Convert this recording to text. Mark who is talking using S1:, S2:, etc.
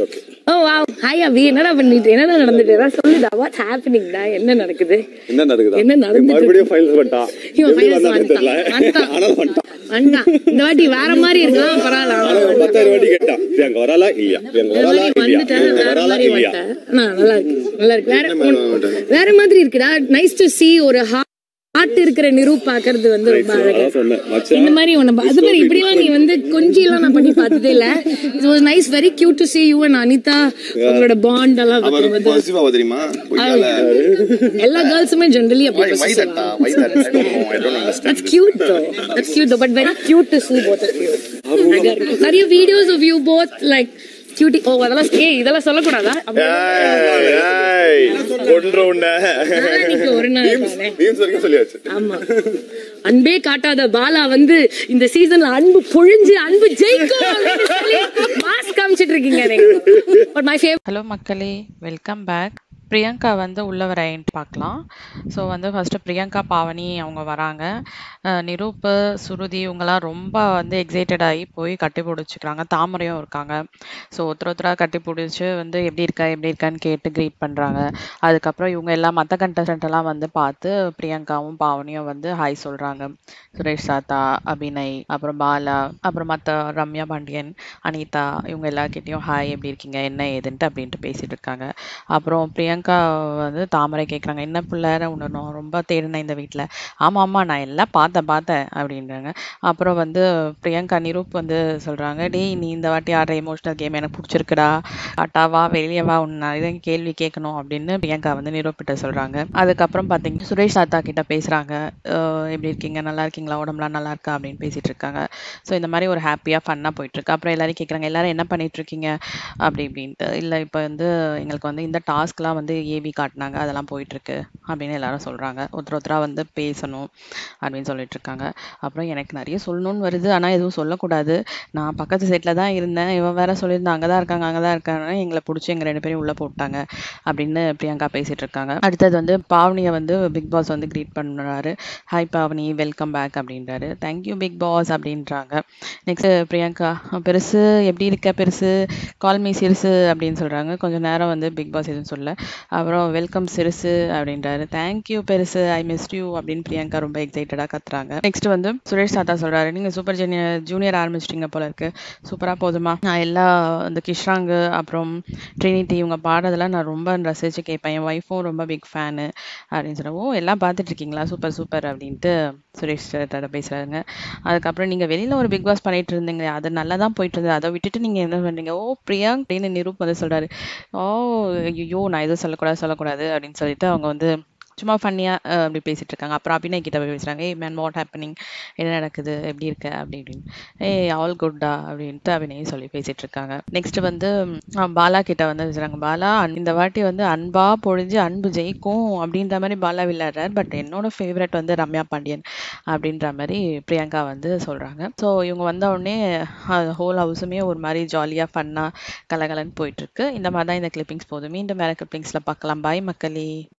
S1: Okay.
S2: ஓ wow hi அபி, என்னடா பண்ணிட்டு என்னடா நடந்துட்டு சொல்லுடா, வாட்ஸ் ஹேப்பனிங்டா, என்ன நடக்குது
S1: என்ன நடக்குது?
S2: என்ன நடந்துட்டு
S1: மறுபடியும் ஃபைல்ஸ் வந்துட்டான்.
S2: இவன்
S1: எப்படி
S2: ஃபைல்ஸ்
S1: வந்தானே தெரியல. ஆனாலும் வந்துட்டான்.
S2: வந்தான். இந்த வாட்டி வேற மாதிரி இருக்கான், பரவாயில்ல.
S1: ஆனா 10,000 வாட்டி கேட்டான். எங்க வராலா இல்லையா? எங்க வராலா இல்லையா?
S2: வந்துட்டேன்,
S1: எங்க
S2: வேற
S1: வராலா
S2: மாதிரி
S1: இல்லையா?
S2: வந்துட்டேன். நல்லா இருக்கு, நல்லா இருக்கு. வேற மாதிரி இருக்குடா. நைஸ் டு see ஒரு ஹார்ட் இருக்கிற நிரூப் பாக்குறது வந்து ரொம்ப அழகா.
S1: அதான் சொன்னேன். மச்சான்,
S2: இந்த மாதிரி உன்னை அது மாதிரி இப்படிலாம் நீ வந்து கொஞ்சம் நான் பண்ணி பார்த்ததே இல்ல. It was nice, very cute to see you and Anitha. உங்களோட பாண்ட் எல்லாம்
S3: அவர் பாசிட்டிவா தெரியுமா?
S2: எல்லா கேர்ள்ஸுமே ஜெனரலி அப்படி That's cute though. That's cute though, but very cute to see both of you. நிறைய videos of you both like cutie. Oh, இதெல்லாம் சொல்லக்கூடாதா? ஒரு நாள்
S1: சொல்லியாச்சு.
S2: ஆமா, அன்பே காட்டாத பாலா வந்து இந்த சீசன்ல அன்பு பொழிஞ்சு அன்பு ஜெயிக்கும் அப்படின்னு சொல்லி மாஸ் காமிச்சிட்டு இருக்கீங்க நீங்க. But my favorite.
S4: ஹலோ மக்களே, வெல்கம் பேக். பிரியங்கா வந்து உள்ள வரைன்ட்டு பார்க்கலாம். ஸோ வந்து ஃபஸ்ட்டு பிரியங்கா பாவனி அவங்க வராங்க. நிரூப் சுருதி இவங்கெல்லாம் ரொம்ப வந்து எக்ஸைட்டட் ஆகி போய் கட்டி பிடிச்சிக்கிறாங்க. தாமரையும் இருக்காங்க. ஸோ ஒருத்தராக கட்டி பிடிச்சி வந்து எப்படி இருக்கான்னு கேட்டு க்ரீட் பண்ணுறாங்க. அதுக்கப்புறம் இவங்க எல்லாம் மற்ற கண்டஸ்டன்ட் எல்லாம் வந்து பார்த்து பிரியங்காவும் பாவனியும் வந்து ஹாய் சொல்கிறாங்க. சுரேஷ் தாத்தா, அபிநய், அப்புறம் பாலா, அப்புறம் மற்ற ரம்யா பாண்டியன், அனிதா இவங்க எல்லார்கிட்டையும் ஹாய் எப்படி இருக்கீங்க என்ன ஏதுன்ட்டு அப்படின்ட்டு பேசிகிட்டு இருக்காங்க. அப்புறம் பிரியங்கா வந்து தாமரை கேட்குறாங்க, என்ன பிள்ளை உன்னை நான் ரொம்ப தேடினேன் இந்த வீட்டில். ஆமாம் நான் எல்லாம் பார்த்தேன் அப்படின்றாங்க. அப்புறம் வந்து பிரியங்கா நிரூப் வந்து சொல்கிறாங்க, டேய் நீ இந்த வாட்டி ஆடுற எமோஷனல் கேம் எனக்கு பிடிச்சிருக்குடா, ஆட்டாவா வெளியே வா, உன்னை இதான் கேள்வி கேட்கணும் அப்படின்னு பிரியங்கா வந்து நிரூப்பிட்ட சொல்கிறாங்க. அதுக்கப்புறம் பார்த்தீங்கன்னா சுரேஷ் தாத்தா கிட்ட பேசுகிறாங்க, எப்படி இருக்கீங்க, நல்லா இருக்கீங்களா, உடம்புலாம் நல்லா இருக்கா அப்படின்னு பேசிகிட்டு இருக்காங்க. ஸோ இந்த மாதிரி ஒரு ஹாப்பியாக ஃபன்னாக போயிட்டுருக்கு. அப்புறம் எல்லாரும் கேட்குறாங்க, எல்லாரும் என்ன பண்ணிகிட்ருக்கீங்க அப்படின்ட்டு. இல்லை இப்போ வந்து எங்களுக்கு வந்து இந்த டாஸ்க்லாம் வந்து ஏவி காட்டினாங்க, அதெல்லாம் போயிட்டுருக்கு அப்படின்னு எல்லாரும் சொல்கிறாங்க. ஒருத்தராக வந்து பேசணும் அப்படின்னு சொல்லிட்டு இருக்காங்க. அப்புறம் எனக்கு நிறைய சொல்லணும்னு வருது, ஆனால் எதுவும் சொல்லக்கூடாது. நான் பக்கத்து சைட்டில் தான் இருந்தேன், இவன் வேற சொல்லியிருந்தேன் அங்கே தான் இருக்காங்க, எங்களை பிடிச்சி எங்கள் 2 பேரும் உள்ளே போட்டாங்க அப்படின்னு பிரியங்கா பேசிகிட்டு இருக்காங்க. அடுத்தது வந்து பாவனியை வந்து பிக் பாஸ் வந்து க்ரீட் பண்ணுறாரு. ஹாய் பாவனி, வெல்கம் பேக் அப்படின்றாரு. தேங்க்யூ பிக் பாஸ் அப்படின்றாங்க. நெக்ஸ்ட் பிரியங்கா, பெருசு எப்படி இருக்க பெருசு, கால் மீ சிறுசு அப்படின்னு சொல்கிறாங்க. கொஞ்சம் நேரம் வந்து பிக் பாஸ் எதுவும் சொல்ல. அப்புறம் வெல்கம் சிறுசு அப்படின்றாரு. தேங்க்யூ பெருசு, ஐ மிஸ்ட் யூ அப்படின்னு பிரியங்கா ரொம்ப எக்ஸைட்டடாக கத்துறாங்க. நெக்ஸ்ட் வந்து சுரேஷ் தாத்தா சொல்கிறாரு, நீங்கள் சூப்பர் ஜூனியர் ஆரம்பிச்சிட்டிங்க போல இருக்கு, சூப்பராக போதுமா, நான் எல்லா இந்த கிஷ்ராங்கு அப்புறம் ட்ரினிட்டி இவங்க பாடுறதெல்லாம் நான் ரொம்ப ரசித்து கேட்பேன், என் ஒய்ஃபும் ரொம்ப பிக் ஃபேனு அப்படின்னு சொல்கிறேன். ஓ எல்லாம் பார்த்துட்ருக்கீங்களா, சூப்பர் அப்படின்ட்டு சுரேஷ் தாத்தா பேசுகிறாங்க. அதுக்கப்புறம் நீங்கள் வெளியில் ஒரு பிக் பாஸ் பண்ணிட்டு இருந்தீங்க, அது நல்லா தான் போயிட்டு இருந்தது, அதை விட்டுட்டு நீங்கள் என்ன பண்ணுறீங்க, ஓ பிரியாங்க் அப்படின்னு நிரூப் வந்து சொல்கிறாரு. ஓ ஐயோ நான் எதுவும் சொல்லக்கூடாது அப்படின்னு சொல்லிட்டு அவங்க வந்து சும்மா ஃபன்னியாக அப்படி பேசிகிட்டு இருக்காங்க. அப்புறம் அபிநய் கிட்ட போய் பேசுகிறாங்க, ஏய் மேன் வாட் ஹேப்பனிங், என்ன நடக்குது, எப்படி இருக்க அப்படின்னு. ஏய் ஆல் குட்டா அப்படின்ட்டு அபிநய் சொல்லி பேசிகிட்டு இருக்காங்க. நெக்ஸ்ட் வந்து பாலா கிட்ட வந்து பேசுகிறாங்க, பாலா இந்த வாட்டி வந்து அன்பா பொழிஞ்சு அன்பு ஜெயிக்கும் அப்படின்ற மாதிரி பாலா விளையாடுறார், பட் என்னோட ஃபேவரட் வந்து ரம்யா பாண்டியன் அப்படின்ற மாதிரி பிரியங்கா வந்து சொல்கிறாங்க. ஸோ இவங்க வந்த உடனே ஹோல் ஹவுஸுமே ஒரு மாதிரி ஜாலியாக ஃபன்னாக கலகலன்னு போயிட்டுருக்கு. இந்த மாதிரி தான் இந்த கிளிப்பிங்ஸ் போதும். மீண்டும் வேறு கிளிப்பிங்ஸில் பார்க்கலாம். பாய் மக்களே.